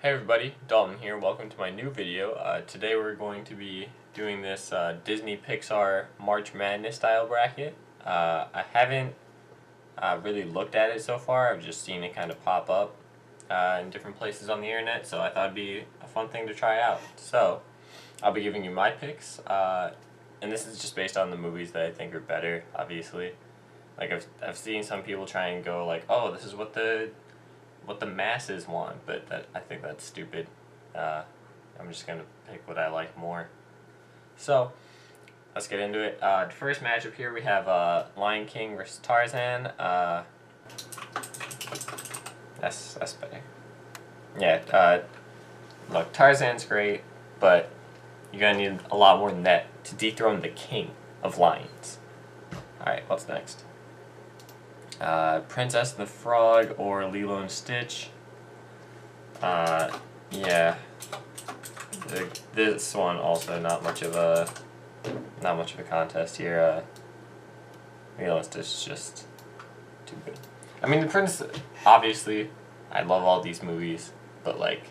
Hey everybody, Dalton here. Welcome to my new video. Today we're going to be doing this Disney Pixar March Madness style bracket. I haven't really looked at it so far. I've just seen it kind of pop up in different places on the internet, so I thought it'd be a fun thing to try out. So I'll be giving you my picks, and this is just based on the movies that I think are better, obviously. Like I've seen some people try and go like, oh, this is what the masses want, but I think that's stupid. I'm just gonna pick what I like more. So let's get into it. The first matchup here we have Lion King versus Tarzan. That's better. Yeah. Look, Tarzan's great, but you're gonna need a lot more than that to dethrone the king of lions. All right, what's next? Princess and the Frog or Lilo and Stitch. Yeah. This one also not much of a contest here. Lilo and Stitch is just too good. I mean, the Prince, obviously, I love all these movies, but like,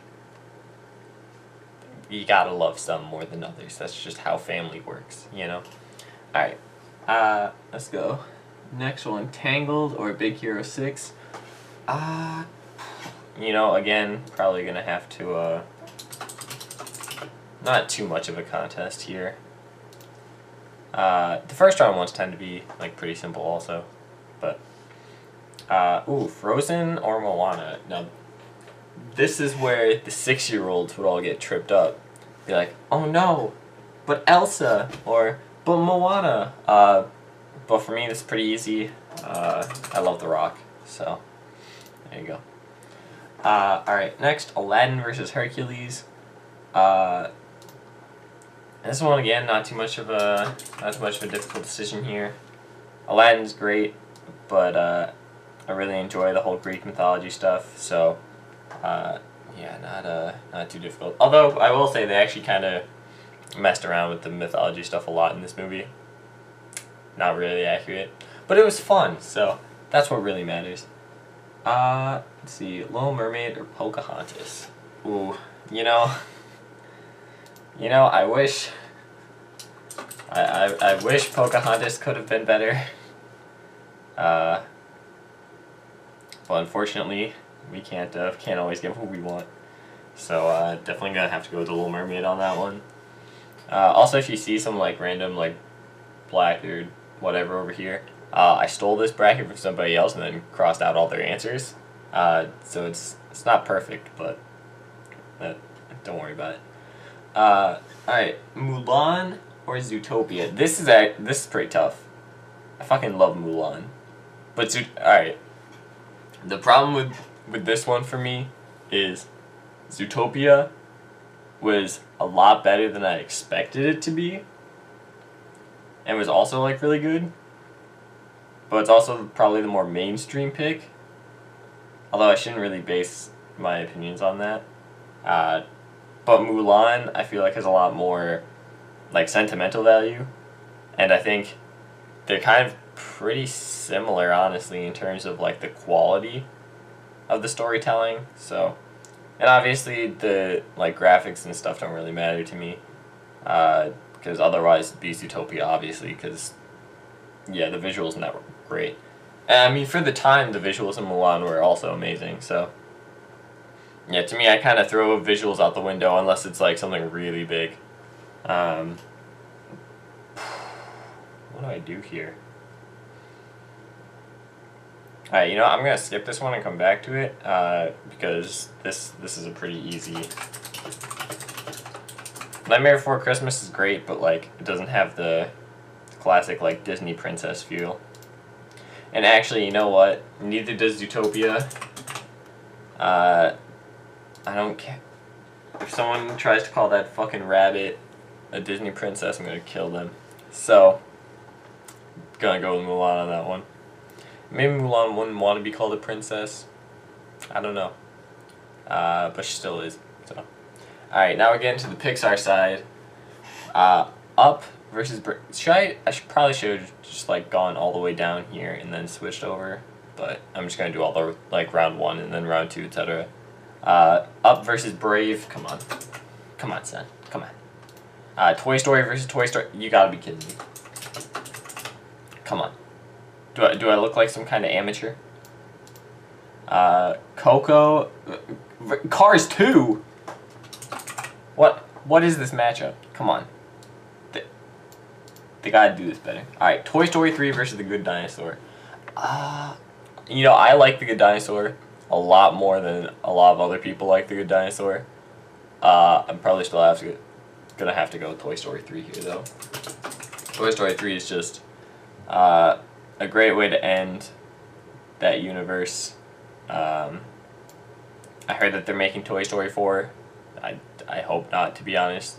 you gotta love some more than others. That's just how family works, you know? Alright, let's go. Next one, Tangled or Big Hero 6. You know, again, probably gonna have to, not too much of a contest here. The first round ones tend to be, like, pretty simple also. But, Frozen or Moana. Now, this is where the 6-year-olds would all get tripped up. Be like, oh no, but Elsa, or, but Moana. But for me, this is pretty easy. I love The Rock, so there you go. Alright, next, Aladdin versus Hercules. This one, again, not too much of a difficult decision here. Aladdin's great, but I really enjoy the whole Greek mythology stuff, so yeah, not too difficult. Although, I will say they actually kind of messed around with the mythology stuff a lot in this movie. Not really accurate, but it was fun, so that's what really matters. Let's see, Little Mermaid or Pocahontas. Ooh, you know, I wish Pocahontas could have been better. But unfortunately, we can't always get what we want. So definitely gonna have to go with the Little Mermaid on that one. Also, if you see some like random like black or whatever over here, I stole this bracket from somebody else and then crossed out all their answers. So it's not perfect, but don't worry about it. Alright, Mulan or Zootopia. This is pretty tough. I fucking love Mulan, but alright. The problem with this one for me is Zootopia was a lot better than I expected it to be, and was also like really good, but it's also probably the more mainstream pick, although I shouldn't really base my opinions on that. But Mulan, I feel like, has a lot more like sentimental value, and I think they're kind of pretty similar, honestly, in terms of like the quality of the storytelling. So, and obviously the like graphics and stuff don't really matter to me, because otherwise it'd be Zootopia, obviously, because yeah, the visuals never great. And I mean, for the time, the visuals in Mulan were also amazing. So yeah, to me, I kind of throw visuals out the window unless it's like something really big. What do I do here? Alright, you know, I'm gonna skip this one and come back to it, because this is a pretty easy. Nightmare Before Christmas is great, but like it doesn't have the classic like Disney princess feel. And actually, you know what? Neither does Zootopia. I don't care. If someone tries to call that fucking rabbit a Disney princess, I'm gonna kill them. So, gonna go with Mulan on that one. Maybe Mulan wouldn't want to be called a princess. I don't know. But she still is. So, alright, now we're getting to the Pixar side. Up versus I probably should have just like gone all the way down here and then switched over. But I'm just gonna do all the like round 1 and then round 2, etc. Up versus Brave. Come on. Come on, son. Come on. Toy Story versus Toy Story. You gotta be kidding me. Come on. Do I look like some kind of amateur? Coco. Cars 2? What is this matchup? Come on. They gotta do this better. Alright, Toy Story 3 versus The Good Dinosaur. You know, I like The Good Dinosaur a lot more than a lot of other people like The Good Dinosaur. I'm probably still gonna have to go with Toy Story 3 here, though. Toy Story 3 is just a great way to end that universe. I heard that they're making Toy Story 4. I hope not, to be honest,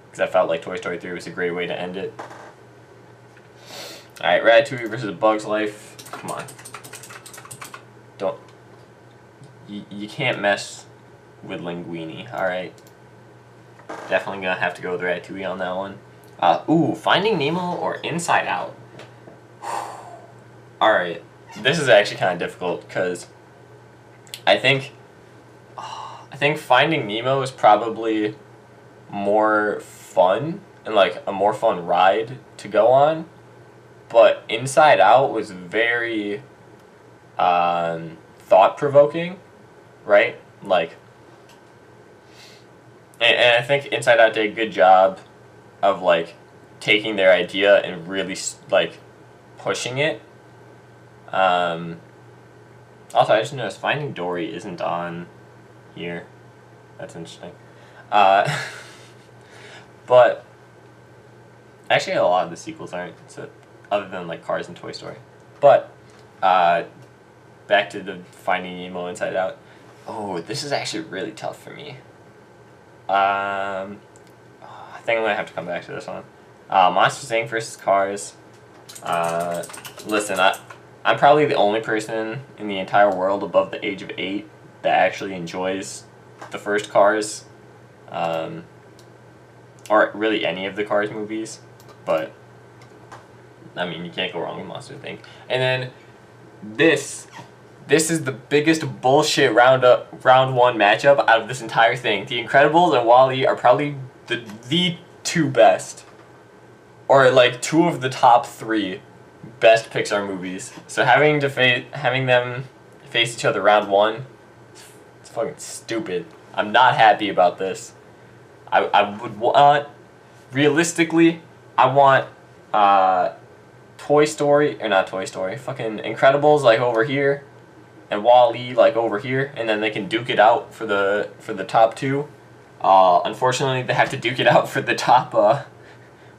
because I felt like Toy Story 3 was a great way to end it. Alright, Ratatouille versus Bug's Life. Come on. Don't... You can't mess with Linguini, alright? Definitely gonna have to go with Ratatouille on that one. Ooh, Finding Nemo or Inside Out? Alright, this is actually kind of difficult, because I think Finding Nemo is probably more fun, and like a more fun ride to go on, but Inside Out was very thought-provoking, right? Like, and I think Inside Out did a good job of like taking their idea and really like pushing it. Also, I just noticed Finding Dory isn't on here. That's interesting. But actually, a lot of the sequels aren't, so other than like Cars and Toy Story. But back to the Finding Nemo Inside Out. Oh, this is actually really tough for me. I think I'm gonna have to come back to this one. Monsters Inc. versus Cars. Listen, I'm probably the only person in the entire world above the age of 8 that actually enjoys the first Cars, or really any of the Cars movies, but I mean, you can't go wrong with Monsters Inc. And then this is the biggest bullshit round 1 matchup out of this entire thing. The Incredibles and WALL-E are probably the two best, or like 2 of the top 3 best Pixar movies. So having them face each other round 1, it's fucking stupid. I'm not happy about this. I would want, realistically, I want Toy Story, or not Toy Story, fucking Incredibles like over here, and WALL-E like over here, and then they can duke it out for the top 2. Unfortunately, they have to duke it out for the top,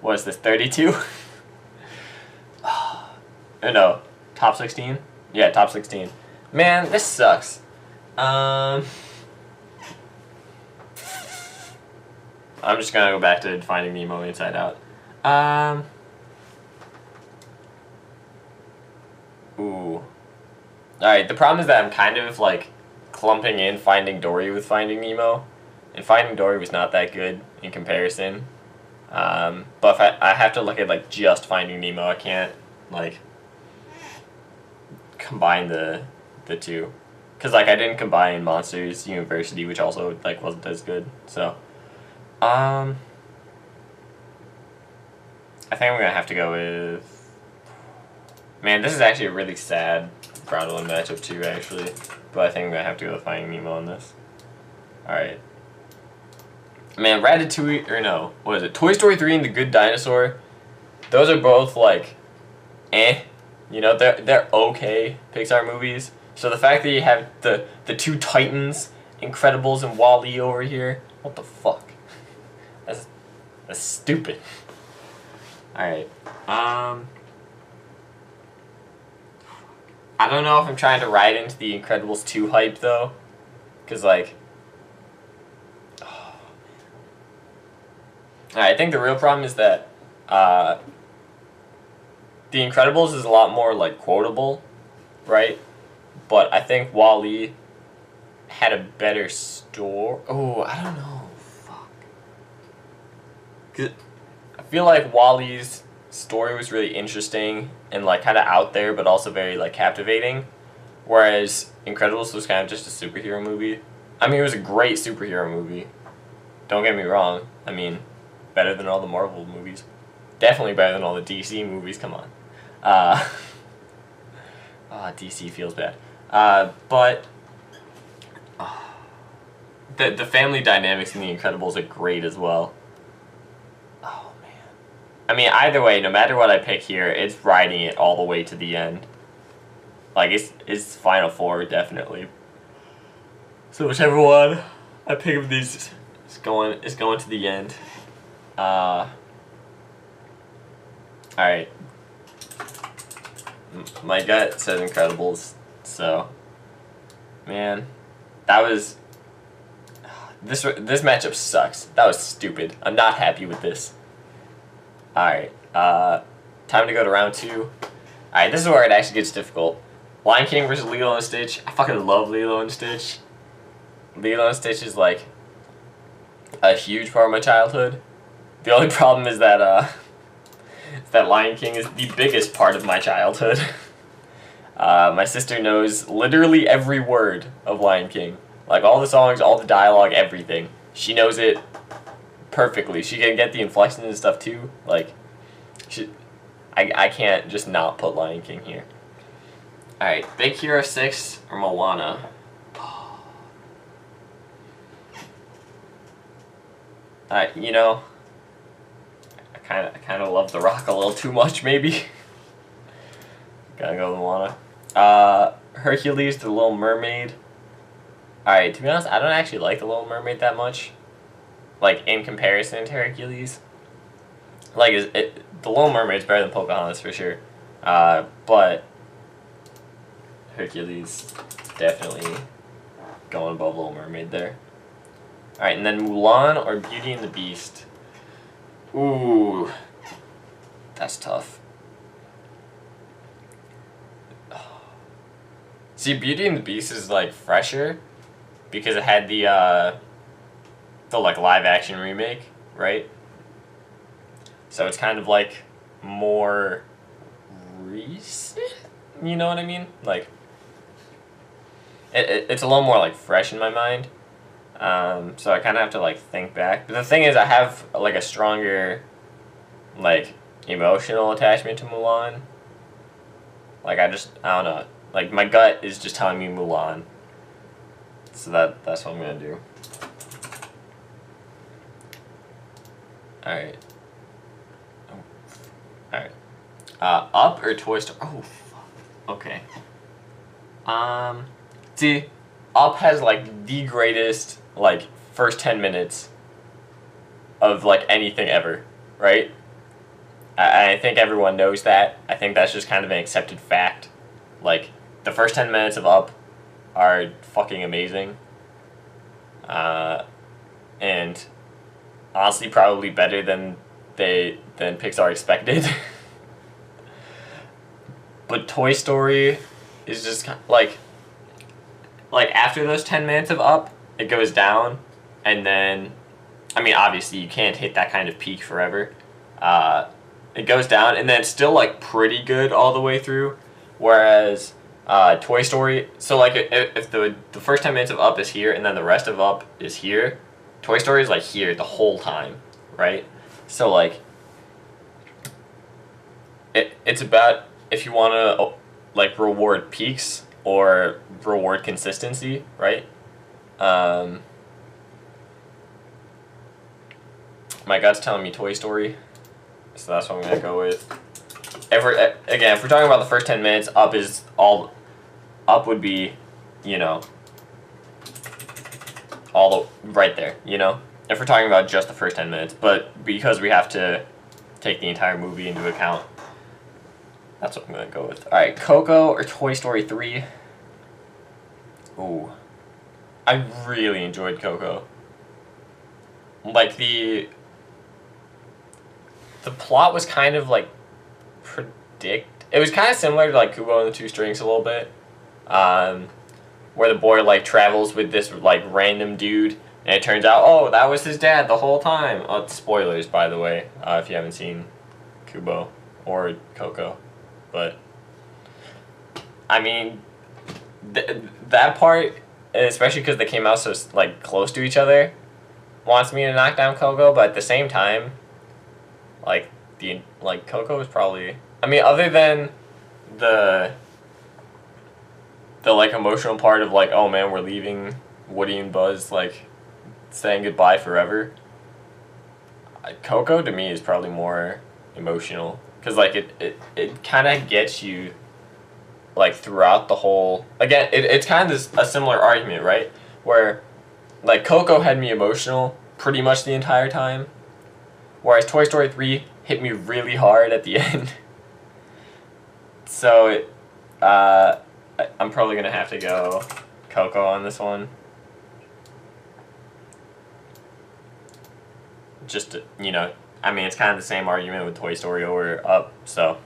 what is this, 32? No, top 16? Yeah, top 16. Man, this sucks. I'm just gonna go back to Finding Nemo Inside Out. Ooh. Alright, the problem is that I'm kind of, like, clumping in Finding Dory with Finding Nemo. And Finding Dory was not that good in comparison. But if I have to look at, like, just Finding Nemo, I can't, like, combine the two. Because, like, I didn't combine Monsters University, which also, like, wasn't as good. So, I think I'm gonna have to go with... Man, this is actually a really sad round 1 matchup too, actually. But I think I'm gonna have to go with Finding Nemo on this. Alright. Man, Ratatouille, or no, what is it? Toy Story 3 and The Good Dinosaur. Those are both, like, eh. You know, they're okay Pixar movies. So the fact that you have the 2 titans, Incredibles and WALL-E over here, what the fuck? That's stupid. Alright. I don't know if I'm trying to ride into the Incredibles 2 hype, though. Because, like... I think the real problem is that The Incredibles is a lot more, like, quotable, right? But I think WALL-E had a better story. Oh, I don't know. Fuck. 'Cause I feel like WALL-E's story was really interesting and, like, kind of out there, but also very, like, captivating. Whereas Incredibles was kind of just a superhero movie. I mean, it was a great superhero movie. Don't get me wrong. I mean, better than all the Marvel movies. Definitely better than all the DC movies. Come on. Uh, DC feels bad. But the family dynamics in The Incredibles are great as well. Oh man. I mean, either way, no matter what I pick here, it's riding it all the way to the end. Like it's Final Four definitely. So whichever one I pick of these is going to the end. Alright. My gut says Incredibles, so man, that was this matchup sucks. That was stupid. I'm not happy with this. Alright, time to go to round 2. Alright, this is where it actually gets difficult. Lion King versus Lilo and Stitch. I fucking love Lilo and Stitch. Lilo and Stitch is like a huge part of my childhood. The only problem is that that Lion King is the biggest part of my childhood. My sister knows literally every word of Lion King. Like all the songs, all the dialogue, everything. She knows it perfectly. She can get the inflections and stuff too. Like, I can't just not put Lion King here. Alright, Big Hero 6 or Moana? You know, I kind of love The Rock a little too much, maybe. Gotta go with Moana. Hercules, The Little Mermaid. Alright, to be honest, I don't actually like The Little Mermaid that much. Like, in comparison to Hercules. Like, The Little Mermaid's better than Pocahontas for sure. But Hercules definitely going above Little Mermaid there. Alright, and then Mulan or Beauty and the Beast. Ooh, that's tough. See, Beauty and the Beast is like fresher because it had the like live action remake, right? So it's kind of like more recent. You know what I mean? Like it's a little more like fresh in my mind. So I kind of have to like think back. But the thing is, I have like a stronger like emotional attachment to Mulan. Like I don't know. Like my gut is just telling me Mulan. So that's what I'm gonna do. Alright. Alright. Up or Toy Story? Oh, fuck. Okay. See, Up has like the greatest like first 10 minutes of like anything ever, right? I think everyone knows that. I think that's just kind of an accepted fact. Like the first 10 minutes of Up are fucking amazing. And honestly probably better than Pixar expected. But Toy Story is just like after those 10 minutes of Up, it goes down, and then, I mean, obviously you can't hit that kind of peak forever. It goes down, and then it's still like pretty good all the way through, whereas Toy Story, so like if the first 10 minutes of Up is here, and then the rest of Up is here, Toy Story is like here the whole time, right? So like, it's about if you want to like reward peaks or reward consistency, right? My gut's telling me Toy Story, so that's what I'm gonna go with. If we're talking about the first 10 minutes, Up would be, you know, right there, you know. If we're talking about just the first 10 minutes, but because we have to take the entire movie into account, that's what I'm gonna go with. All right, Coco or Toy Story 3. Ooh, I really enjoyed Coco. Like the plot was kind of like it was kind of similar to like Kubo and the Two Strings a little bit, where the boy like travels with this like random dude, and it turns out, oh, that was his dad the whole time. Spoilers, by the way, if you haven't seen Kubo or Coco. But I mean, that part especially because they came out so like close to each other, wants me to knock down Coco, but at the same time, like Coco is probably. I mean, other than the like emotional part of like, oh man, we're leaving Woody and Buzz, like saying goodbye forever. Coco to me is probably more emotional because like it kind of gets you like throughout the whole. Again, it's kind of a similar argument, right? Where like Coco had me emotional pretty much the entire time, whereas Toy Story 3 hit me really hard at the end. So I'm probably gonna have to go Coco on this one. Just to, I mean, it's kind of the same argument with Toy Story over Up. So,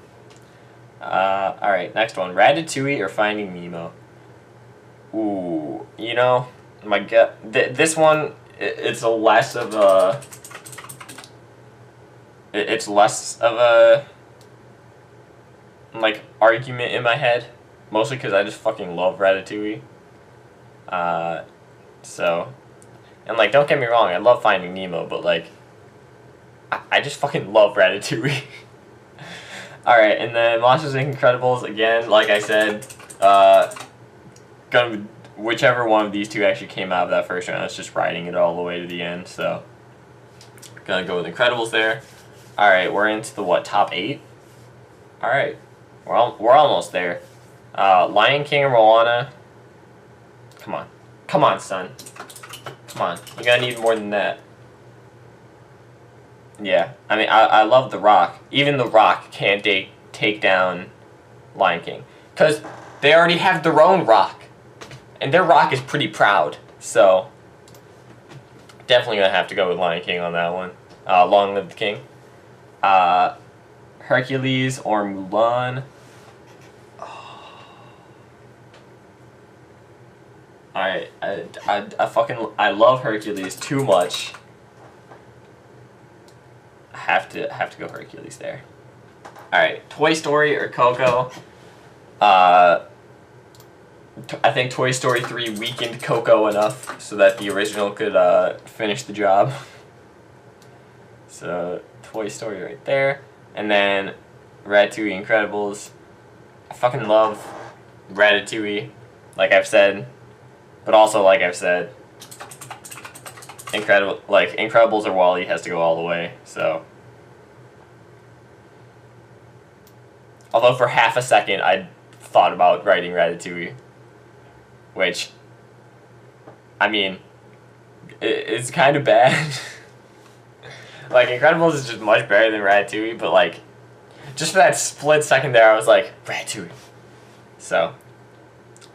all right, next one: Ratatouille or Finding Nemo. Ooh, my gut. This one, it's less of a. It's less of a like argument in my head, mostly because I just fucking love Ratatouille. So, and like, don't get me wrong, I love Finding Nemo, but like, I just fucking love Ratatouille. Alright, and then Monsters Inc. Incredibles, again, like I said, whichever one of these two actually came out of that first round, it's just riding it all the way to the end, so gonna go with Incredibles there. Alright, we're into the, top 8? Alright, we're almost there. Lion King and Moana. Come on. Come on, son. Come on. You're gonna need more than that. Yeah, I mean, I love The Rock. Even The Rock can't take down Lion King. Because they already have their own Rock. And their Rock is pretty proud. So, definitely going to have to go with Lion King on that one. Long Live the King. Hercules or Mulan. I love Hercules too much. Have to go Hercules there. Alright, Toy Story or Coco. I think Toy Story 3 weakened Coco enough so that the original could finish the job. So, Toy Story right there. And then Ratatouille Incredibles. I fucking love Ratatouille, like I've said. But also, like I've said, Incredibles or WALL-E has to go all the way, so. Although for half a second I thought about writing Ratatouille, which, I mean, it's kind of bad. Like, Incredibles is just much better than Ratatouille, but like, just for that split second there, I was like, Ratatouille. So,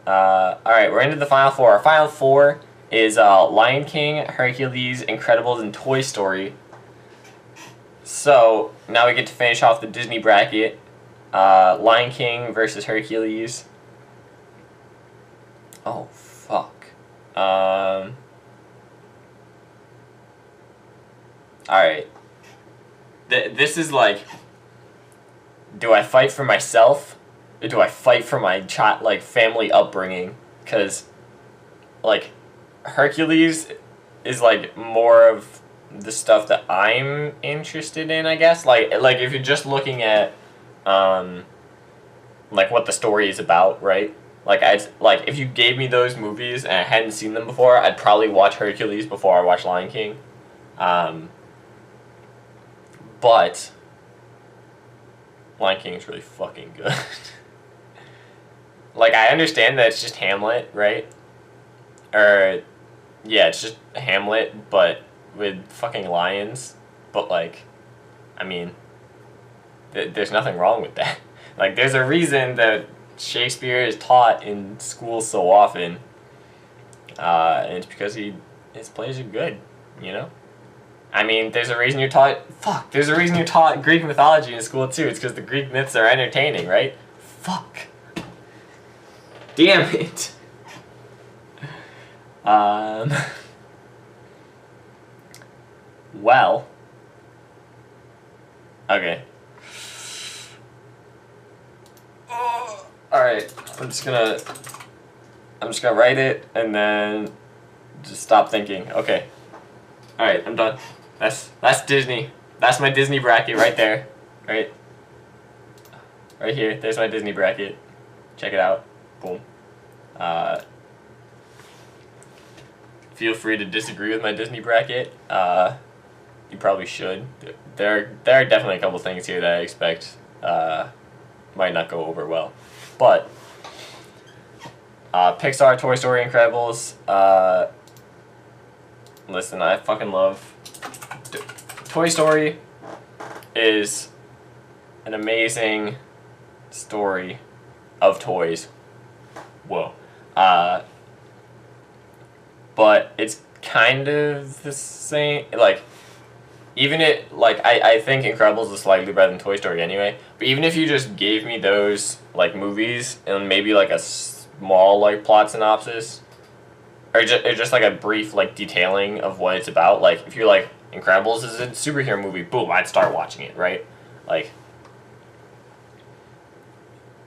alright, we're into the final four. Our final four is Lion King, Hercules, Incredibles, and Toy Story. So, now we get to finish off the Disney bracket. Lion King versus Hercules. Oh, fuck. Alright. This is like, do I fight for myself? Or do I fight for my family upbringing? Because, like, Hercules is, like, more of the stuff that I'm interested in, I guess. Like if you're just looking at, like, what the story is about, right? Like, if you gave me those movies and I hadn't seen them before, I'd probably watch Hercules before I watch Lion King. But Lion King is really fucking good. Like, I understand that it's just Hamlet, right? Or, yeah, it's just Hamlet, but with fucking lions. But, like, I mean, there's nothing wrong with that. Like, there's a reason that Shakespeare is taught in school so often. And it's because his plays are good, you know? I mean, there's a reason you're taught Greek mythology in school too. It's because the Greek myths are entertaining, right? Fuck. Damn it. Well. Okay. Alright, I'm just gonna I'm just gonna write it and then just stop thinking. Okay. Alright, I'm done. That's Disney. That's my Disney bracket right there. Right? Right here. There's my Disney bracket. Check it out. Boom. Feel free to disagree with my Disney bracket. You probably should. There are definitely a couple things here that I expect might not go over well. But Pixar, Toy Story, Incredibles. Listen, I fucking love Toy Story. Is an amazing story of toys. Whoa. But it's kind of the same. Like, even it, like, I think Incredibles is slightly better than Toy Story anyway. But even if you just gave me those, like, movies and maybe, like, a small, like, plot synopsis, or just like, a brief, like, detailing of what it's about, like, if you're like, Incredibles is a superhero movie, boom, I'd start watching it, right? Like,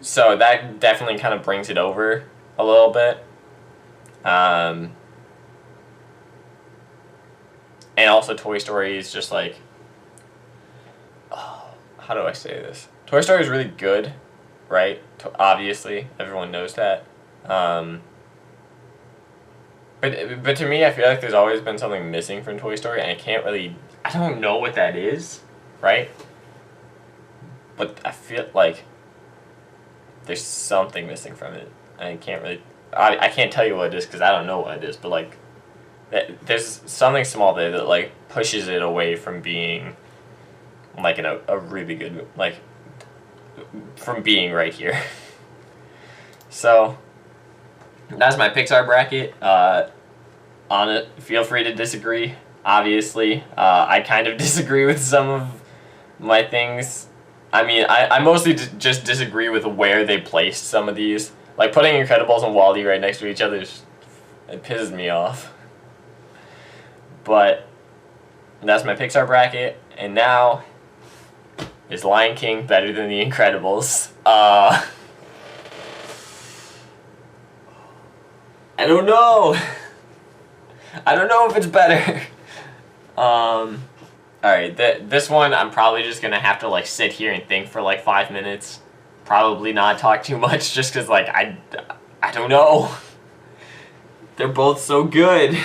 so that definitely kind of brings it over a little bit. And also Toy Story is just like, oh, how do I say this? Toy Story is really good, right? Obviously, everyone knows that. But to me, I feel like there's always been something missing from Toy Story, and I don't know what that is, right? But I feel like there's something missing from it. I can't tell you what it is because I don't know what it is, but like, there's something small there that like pushes it away from being like a really good, like, from being right here. So that's my Pixar bracket. On it, feel free to disagree. Obviously, I kind of disagree with some of my things. I mean, I mostly just disagree with where they placed some of these. Like, putting Incredibles and WALL-E right next to each other, it pisses me off. But that's my Pixar bracket. And now, is Lion King better than The Incredibles? I don't know. I don't know if it's better. Alright, this one I'm probably just gonna have to like sit here and think for like 5 minutes. Probably not talk too much just cause like I don't know. They're both so good.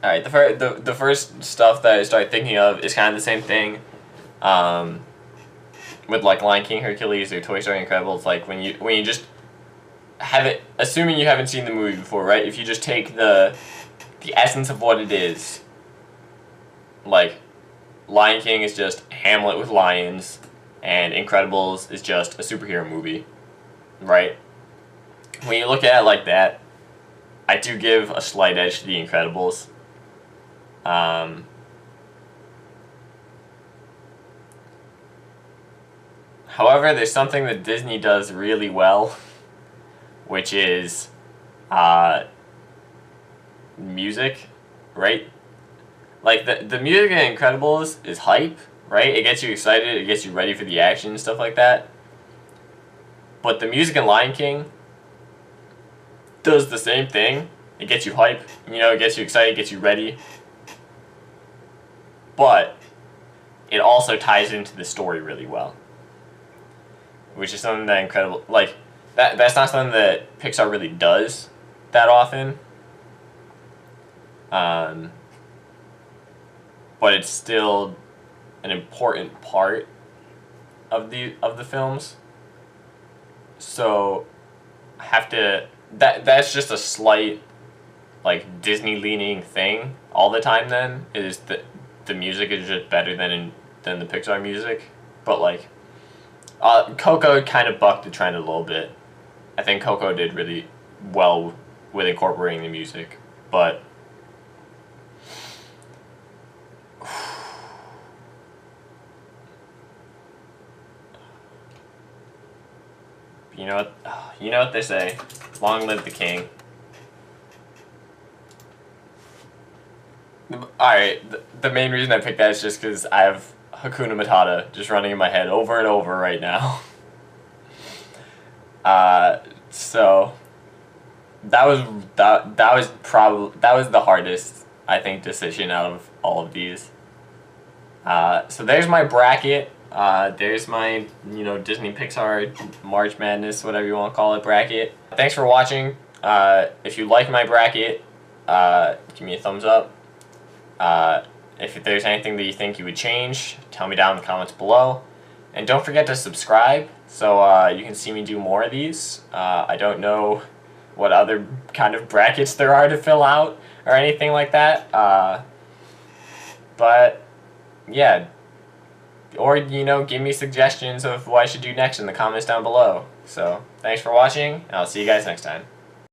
Alright, the first stuff that I started thinking of is kind of the same thing. With like Lion King, Hercules, or Toy Story, Incredibles, like when you just have it, assuming you haven't seen the movie before, right? If you just take the essence of what it is, like, Lion King is just Hamlet with lions, and Incredibles is just a superhero movie, right? When you look at it like that, I do give a slight edge to The Incredibles. However, there's something that Disney does really well, which is music, right? Like, the music in Incredibles is hype, right? It gets you excited, it gets you ready for the action and stuff like that. But the music in Lion King does the same thing. It gets you hype, you know, it gets you excited, it gets you ready. But it also ties into the story really well. Which is something that that's not something that Pixar really does that often. But it's still an important part of the films. So I have to that's just a slight like Disney leaning thing all the time then, is that the music is just better than the Pixar music. But like Coco kind of bucked the trend a little bit. I think Coco did really well with incorporating the music, but you know what they say, long live the king. Alright, the main reason I picked that is just because I have Hakuna Matata just running in my head over and over right now. So that was the hardest, I think, decision out of all of these. So there's my bracket. There's my, Disney Pixar March Madness, whatever you want to call it, bracket. Thanks for watching. If you like my bracket, give me a thumbs up. If there's anything that you think you would change, tell me down in the comments below. And don't forget to subscribe so you can see me do more of these. I don't know what other kind of brackets there are to fill out or anything like that. But yeah, or give me suggestions of what I should do next in the comments down below. So thanks for watching, and I'll see you guys next time.